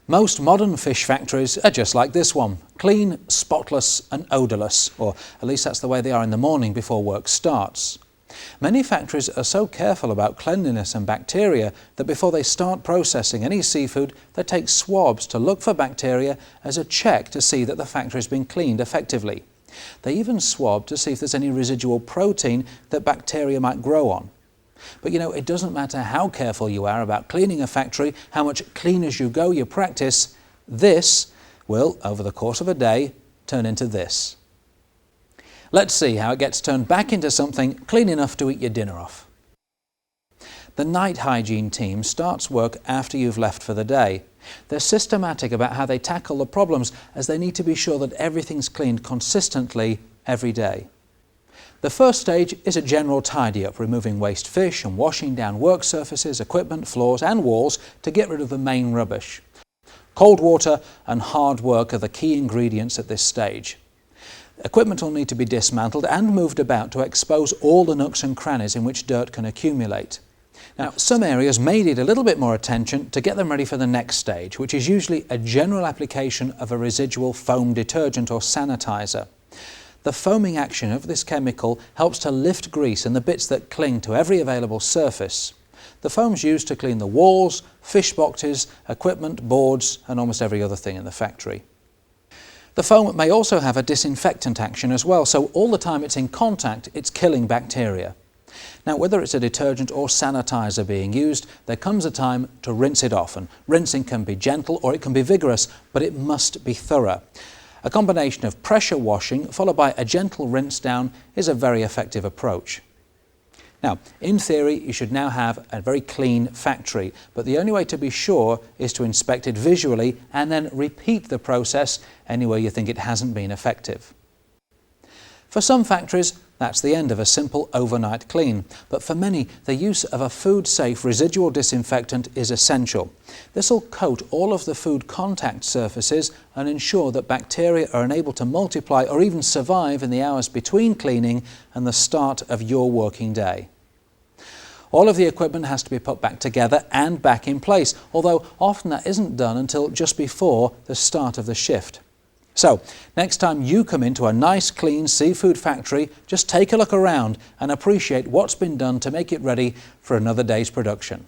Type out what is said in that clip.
Most modern fish factories are just like this one, clean, spotless and odourless, or at least that's the way they are in the morning before work starts. Many factories are so careful about cleanliness and bacteria that before they start processing any seafood, they take swabs to look for bacteria as a check to see that the factory has been cleaned effectively. They even swab to see if there's any residual protein that bacteria might grow on. But it doesn't matter how careful you are about cleaning a factory, how much clean as you go you practice, this will, over the course of a day, turn into this. Let's see how it gets turned back into something clean enough to eat your dinner off. The night hygiene team starts work after you've left for the day. They're systematic about how they tackle the problems, as they need to be sure that everything's cleaned consistently every day. The first stage is a general tidy-up, removing waste fish and washing down work surfaces, equipment, floors and walls to get rid of the main rubbish. Cold water and hard work are the key ingredients at this stage. Equipment will need to be dismantled and moved about to expose all the nooks and crannies in which dirt can accumulate. Now, some areas may need a little bit more attention to get them ready for the next stage, which is usually a general application of a residual foam detergent or sanitizer. The foaming action of this chemical helps to lift grease and the bits that cling to every available surface. The foam's used to clean the walls, fish boxes, equipment, boards and almost every other thing in the factory. The foam may also have a disinfectant action as well, so all the time it's in contact, it's killing bacteria. Now, whether it's a detergent or sanitizer being used, there comes a time to rinse it off, and rinsing can be gentle or it can be vigorous, but it must be thorough. A combination of pressure washing followed by a gentle rinse down is a very effective approach. Now, in theory, you should now have a very clean factory, but the only way to be sure is to inspect it visually and then repeat the process anywhere you think it hasn't been effective. For some factories, that's the end of a simple overnight clean, but for many, the use of a food-safe residual disinfectant is essential. This will coat all of the food contact surfaces and ensure that bacteria are unable to multiply or even survive in the hours between cleaning and the start of your working day. All of the equipment has to be put back together and back in place, although often that isn't done until just before the start of the shift. So, next time you come into a nice clean seafood factory, just take a look around and appreciate what's been done to make it ready for another day's production.